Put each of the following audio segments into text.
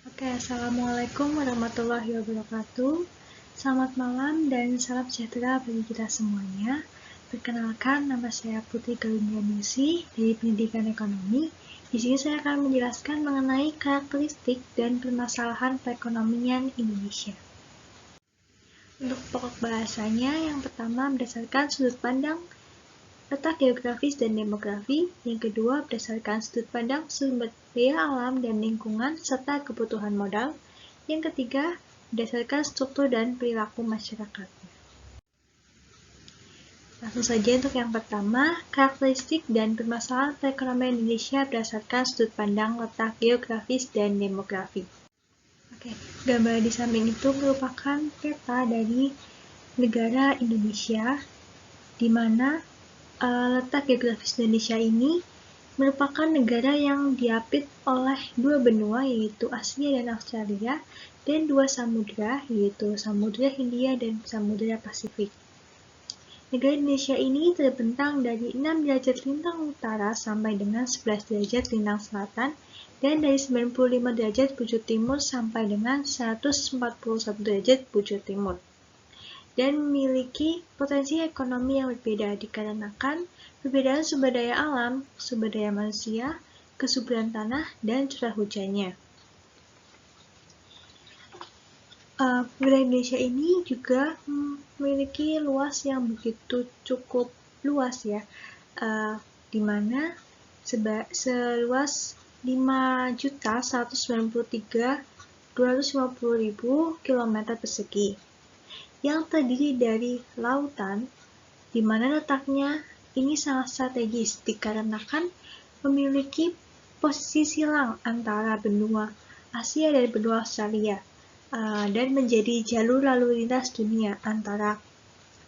Oke, Assalamualaikum warahmatullahi wabarakatuh. Selamat malam dan salam sejahtera bagi kita semuanya. Perkenalkan, nama saya Putri Galundianingsih dari Pendidikan Ekonomi. Di sini saya akan menjelaskan mengenai karakteristik dan permasalahan perekonomian Indonesia. Untuk pokok bahasanya, yang pertama berdasarkan sudut pandang letak geografis dan demografi, yang kedua berdasarkan sudut pandang sumber daya alam dan lingkungan serta kebutuhan modal, yang ketiga berdasarkan struktur dan perilaku masyarakatnya. Langsung saja untuk yang pertama, karakteristik dan permasalahan perekonomian Indonesia berdasarkan sudut pandang letak geografis dan demografi. Oke, gambar di samping itu merupakan peta dari negara Indonesia, di mana letak geografis Indonesia ini merupakan negara yang diapit oleh dua benua, yaitu Asia dan Australia, dan dua samudra, yaitu Samudra Hindia dan Samudra Pasifik. Negara Indonesia ini terbentang dari 6 derajat lintang utara sampai dengan 11 derajat lintang selatan, dan dari 95 derajat bujur timur sampai dengan 141 derajat bujur timur, dan memiliki potensi ekonomi yang berbeda dikarenakan perbedaan sumber daya alam, sumber daya manusia, kesuburan tanah, dan curah hujannya. Wilayah Indonesia ini juga memiliki luas yang begitu cukup luas ya, di mana seluas 5.193.250.000 km persegi, yang terdiri dari lautan, di mana letaknya ini sangat strategis dikarenakan memiliki posisi silang antara benua Asia dan benua Australia, dan menjadi jalur lalu lintas dunia antara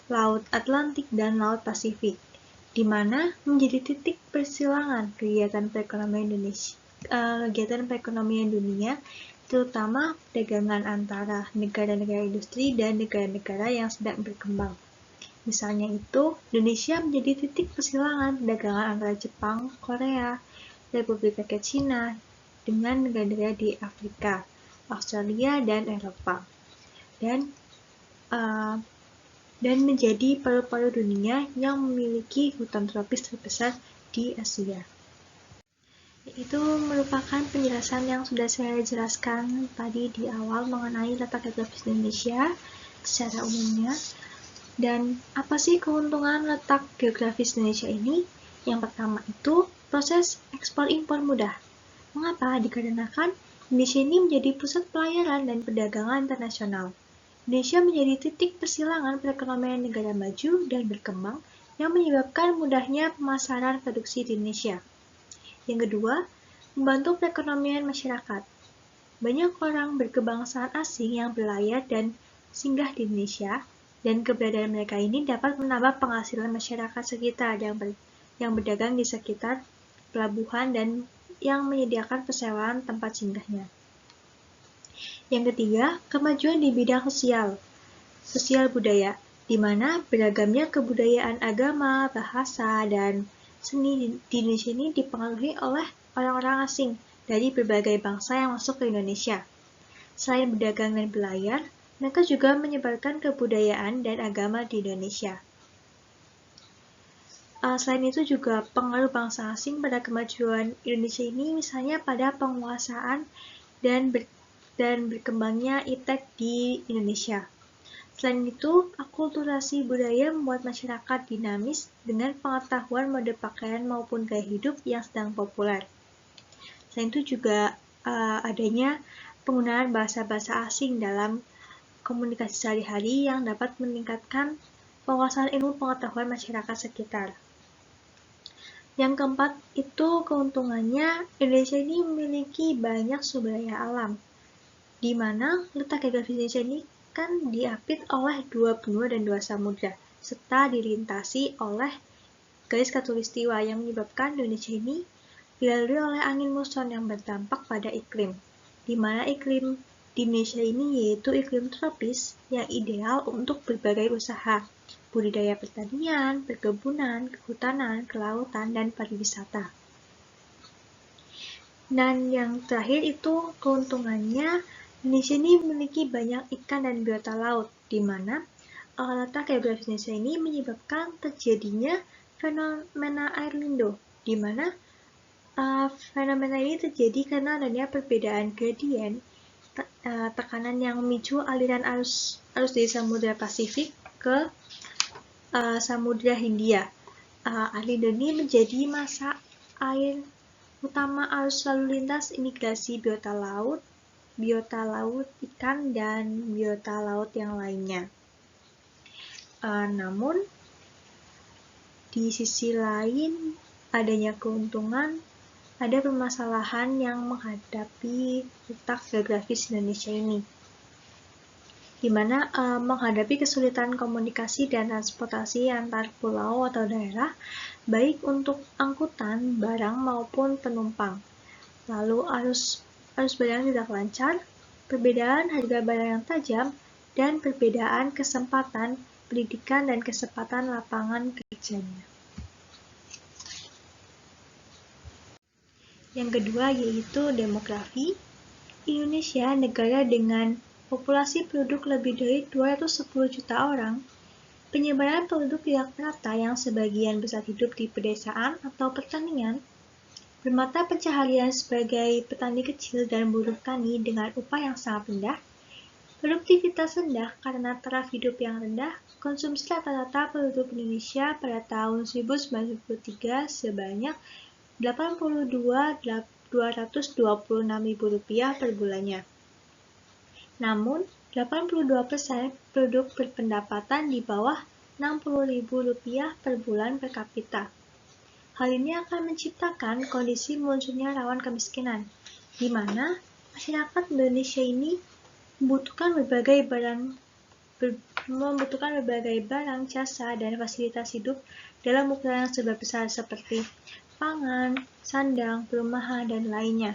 Laut Atlantik dan Laut Pasifik, di mana menjadi titik persilangan kegiatan perekonomian dunia, terutama perdagangan antara negara-negara industri dan negara-negara yang sedang berkembang. Misalnya itu, Indonesia menjadi titik persilangan perdagangan antara Jepang, Korea, Republik Rakyat Cina, dengan negara-negara di Afrika, Australia, dan Eropa. Dan menjadi paru-paru dunia yang memiliki hutan tropis terbesar di Asia. Itu merupakan penjelasan yang sudah saya jelaskan tadi di awal mengenai letak geografis Indonesia secara umumnya. Dan apa sih keuntungan letak geografis Indonesia ini? Yang pertama itu proses ekspor impor mudah. Mengapa? Dikarenakan Indonesia ini menjadi pusat pelayaran dan perdagangan internasional. Indonesia menjadi titik persilangan perekonomian negara maju dan berkembang yang menyebabkan mudahnya pemasaran produksi di Indonesia. Yang kedua, membantu perekonomian masyarakat. Banyak orang berkebangsaan asing yang berlayar dan singgah di Indonesia, dan keberadaan mereka ini dapat menambah penghasilan masyarakat sekitar yang berdagang di sekitar pelabuhan dan yang menyediakan persewaan tempat singgahnya. Yang ketiga, kemajuan di bidang sosial budaya, di mana beragamnya kebudayaan agama, bahasa, dan seni di Indonesia ini dipengaruhi oleh orang-orang asing dari berbagai bangsa yang masuk ke Indonesia. Selain berdagang dan berlayar, mereka juga menyebarkan kebudayaan dan agama di Indonesia. Selain itu juga pengaruh bangsa asing pada kemajuan Indonesia ini misalnya pada penguasaan dan berkembangnya iptek di Indonesia. Selain itu, akulturasi budaya membuat masyarakat dinamis dengan pengetahuan mode pakaian maupun gaya hidup yang sedang populer. Selain itu juga adanya penggunaan bahasa-bahasa asing dalam komunikasi sehari-hari yang dapat meningkatkan penguasaan ilmu pengetahuan masyarakat sekitar. Yang keempat itu keuntungannya, Indonesia ini memiliki banyak sumber daya alam, di mana letak geografis Indonesia ini kan diapit oleh dua benua dan dua samudra, serta dilintasi oleh garis khatulistiwa yang menyebabkan Indonesia ini dilalui oleh angin muson yang berdampak pada iklim, di mana iklim di Indonesia ini yaitu iklim tropis yang ideal untuk berbagai usaha, budidaya pertanian, perkebunan, kehutanan, kelautan, dan pariwisata. Dan yang terakhir itu keuntungannya, Indonesia ini memiliki banyak ikan dan biota laut, di mana letak geografis Indonesia ini menyebabkan terjadinya fenomena air lindo, di mana fenomena ini terjadi karena adanya perbedaan gradien tekanan yang memicu aliran arus dari Samudra Pasifik ke Samudra Hindia. Air lindo ini menjadi masa air utama arus lalu lintas imigrasi biota laut ikan, dan biota laut yang lainnya. Namun, di sisi lain, adanya keuntungan, ada permasalahan yang menghadapi letak geografis Indonesia ini, di mana menghadapi kesulitan komunikasi dan transportasi antar pulau atau daerah, baik untuk angkutan barang maupun penumpang. Lalu arus barang tidak lancar, perbedaan harga barang yang tajam, dan perbedaan kesempatan pendidikan dan kesempatan lapangan kerjanya. Yang kedua yaitu demografi. Indonesia, negara dengan populasi penduduk lebih dari 210 juta orang, penyebaran penduduk tidak merata yang sebagian besar hidup di pedesaan atau pertanian, bermata pencaharian sebagai petani kecil dan buruh tani dengan upah yang sangat rendah, produktivitas rendah karena taraf hidup yang rendah, konsumsi rata-rata penduduk Indonesia pada tahun 1993 sebanyak Rp82.226.000 per bulannya. Namun, 82% penduduk berpendapatan di bawah Rp60.000 per bulan per kapita. Hal ini akan menciptakan kondisi munculnya rawan kemiskinan, di mana masyarakat Indonesia ini membutuhkan berbagai barang, jasa, dan fasilitas hidup dalam ukuran yang serba besar seperti pangan, sandang, perumahan, dan lainnya.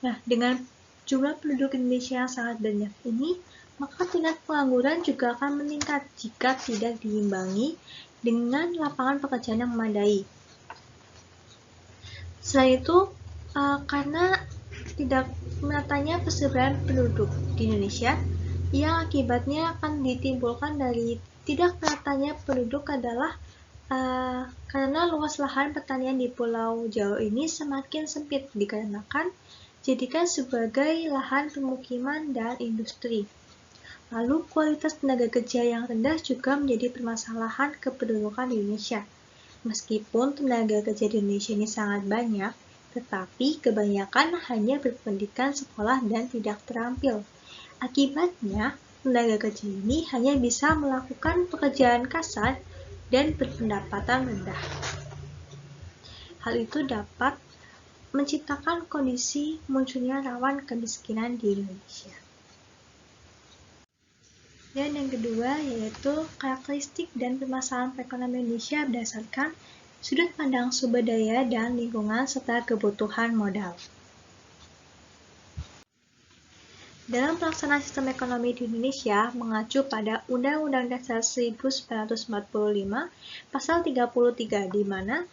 Nah, dengan jumlah penduduk Indonesia yang sangat banyak ini, maka tingkat pengangguran juga akan meningkat jika tidak diimbangi dengan lapangan pekerjaan yang memadai. Selain itu, karena tidak meratanya persebaran penduduk di Indonesia, yang akibatnya akan ditimbulkan dari tidak meratanya penduduk adalah karena luas lahan pertanian di Pulau Jawa ini semakin sempit dikarenakan jadikan sebagai lahan pemukiman dan industri. Lalu kualitas tenaga kerja yang rendah juga menjadi permasalahan kependudukan di Indonesia. Meskipun tenaga kerja di Indonesia ini sangat banyak, tetapi kebanyakan hanya berpendidikan sekolah dan tidak terampil. Akibatnya, tenaga kerja ini hanya bisa melakukan pekerjaan kasar dan berpendapatan rendah. Hal itu dapat menciptakan kondisi munculnya rawan kemiskinan di Indonesia. Dan yang kedua yaitu karakteristik dan permasalahan perekonomian Indonesia berdasarkan sudut pandang sumber daya dan lingkungan serta kebutuhan modal. Dalam pelaksanaan sistem ekonomi di Indonesia mengacu pada Undang-Undang Dasar 1945 Pasal 33 di mana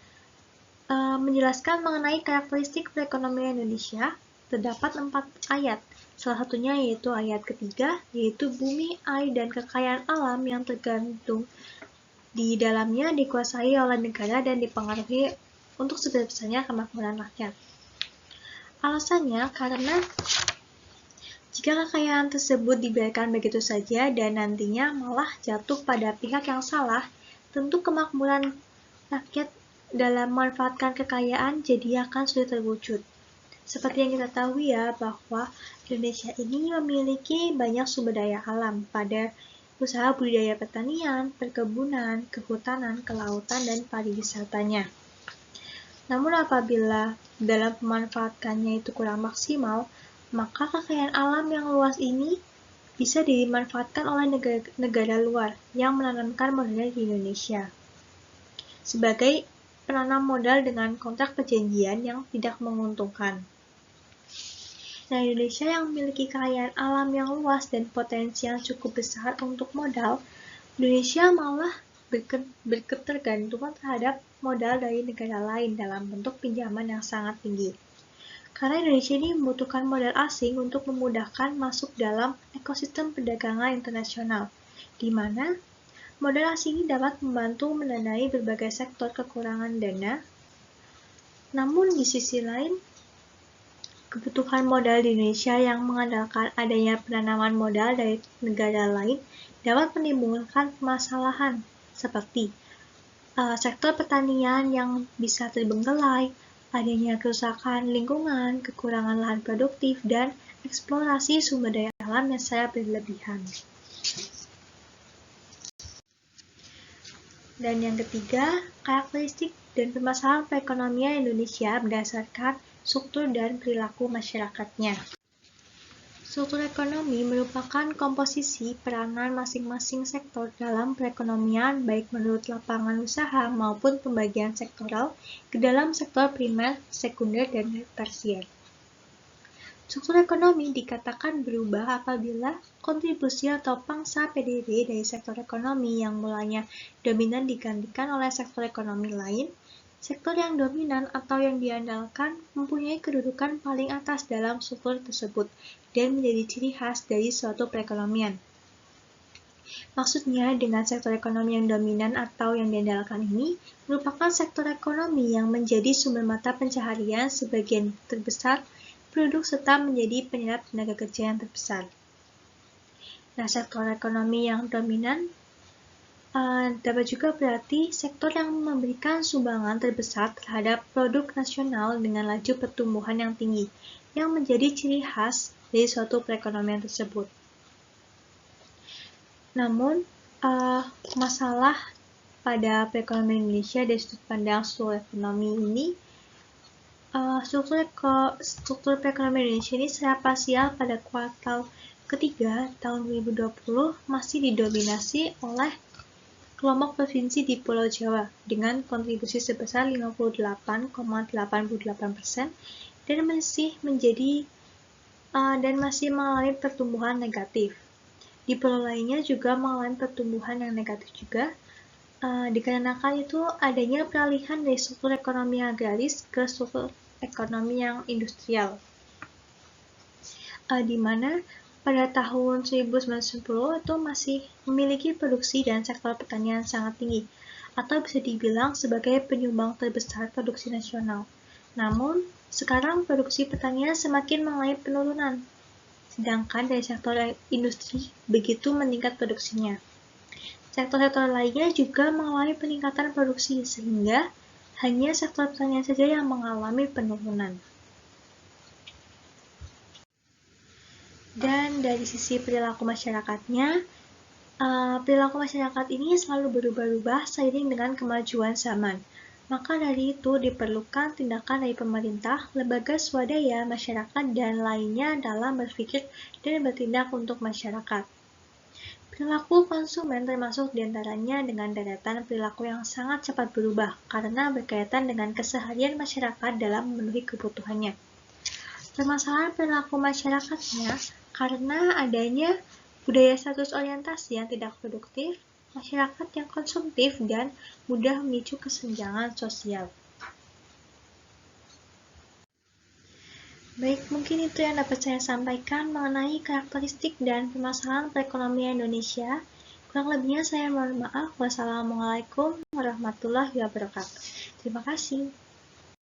menjelaskan mengenai karakteristik perekonomian Indonesia. Terdapat 4 ayat, salah satunya yaitu ayat ketiga, yaitu bumi, air, dan kekayaan alam yang tergantung di dalamnya dikuasai oleh negara dan dipengaruhi untuk sebesar-besarnya kemakmuran rakyat. Alasannya karena jika kekayaan tersebut dibiarkan begitu saja dan nantinya malah jatuh pada pihak yang salah, tentu kemakmuran rakyat dalam memanfaatkan kekayaan jadi akan sulit terwujud. Seperti yang kita tahu ya, bahwa Indonesia ini memiliki banyak sumber daya alam pada usaha budidaya pertanian, perkebunan, kehutanan, kelautan, dan pariwisatanya. Namun apabila dalam pemanfaatannya itu kurang maksimal, maka kekayaan alam yang luas ini bisa dimanfaatkan oleh negara luar yang menanamkan modalnya di Indonesia sebagai penanam modal dengan kontrak perjanjian yang tidak menguntungkan. Nah, Indonesia yang memiliki kekayaan alam yang luas dan potensi yang cukup besar untuk modal, Indonesia malah berketergantungan terhadap modal dari negara lain dalam bentuk pinjaman yang sangat tinggi. Karena Indonesia ini membutuhkan modal asing untuk memudahkan masuk dalam ekosistem perdagangan internasional, di mana modal asing ini dapat membantu mendanai berbagai sektor kekurangan dana. Namun di sisi lain, kebutuhan modal di Indonesia yang mengandalkan adanya penanaman modal dari negara lain dapat menimbulkan permasalahan seperti sektor pertanian yang bisa terbengkelai, adanya kerusakan lingkungan, kekurangan lahan produktif, dan eksplorasi sumber daya alam yang secara berlebihan. Dan yang ketiga, karakteristik dan permasalahan perekonomian Indonesia berdasarkan struktur dan perilaku masyarakatnya. Struktur ekonomi merupakan komposisi peranan masing-masing sektor dalam perekonomian baik menurut lapangan usaha maupun pembagian sektoral ke dalam sektor primer, sekunder, dan tersier. Struktur ekonomi dikatakan berubah apabila kontribusi atau pangsa PDB dari sektor ekonomi yang mulanya dominan digantikan oleh sektor ekonomi lain. Sektor yang dominan atau yang diandalkan mempunyai kedudukan paling atas dalam struktur tersebut dan menjadi ciri khas dari suatu perekonomian. Maksudnya, dengan sektor ekonomi yang dominan atau yang diandalkan ini merupakan sektor ekonomi yang menjadi sumber mata pencaharian sebagian terbesar penduduk serta menjadi penyerap tenaga kerja yang terbesar. Nah, sektor ekonomi yang dominan dapat juga berarti sektor yang memberikan sumbangan terbesar terhadap produk nasional dengan laju pertumbuhan yang tinggi, yang menjadi ciri khas dari suatu perekonomian tersebut. Namun, masalah pada perekonomian Indonesia dari sudut pandang struktur ekonomi ini, struktur perekonomian Indonesia ini secara parsial pada kuartal ketiga tahun 2020 masih didominasi oleh kelompok provinsi di Pulau Jawa dengan kontribusi sebesar 58,88% dan masih mengalami pertumbuhan negatif. Di pulau lainnya juga mengalami pertumbuhan yang negatif juga, dikarenakan itu adanya peralihan dari struktur ekonomi agraris ke struktur ekonomi yang industrial, di mana pada tahun 1990 itu masih memiliki produksi dan sektor pertanian sangat tinggi, atau bisa dibilang sebagai penyumbang terbesar produksi nasional. Namun, sekarang produksi pertanian semakin mengalami penurunan, sedangkan dari sektor industri begitu meningkat produksinya. Sektor-sektor lainnya juga mengalami peningkatan produksi, sehingga hanya sektor pertanian saja yang mengalami penurunan. Dan dari sisi perilaku masyarakatnya, perilaku masyarakat ini selalu berubah-ubah seiring dengan kemajuan zaman. Maka dari itu diperlukan tindakan dari pemerintah, lembaga swadaya, masyarakat, dan lainnya dalam berpikir dan bertindak untuk masyarakat. Perilaku konsumen termasuk diantaranya dengan deretan perilaku yang sangat cepat berubah karena berkaitan dengan keseharian masyarakat dalam memenuhi kebutuhannya. Permasalahan perilaku masyarakatnya karena adanya budaya status orientasi yang tidak produktif, masyarakat yang konsumtif, dan mudah memicu kesenjangan sosial. Baik, mungkin itu yang dapat saya sampaikan mengenai karakteristik dan permasalahan perekonomian Indonesia. Kurang lebihnya saya mohon maaf. Wassalamualaikum warahmatullahi wabarakatuh. Terima kasih.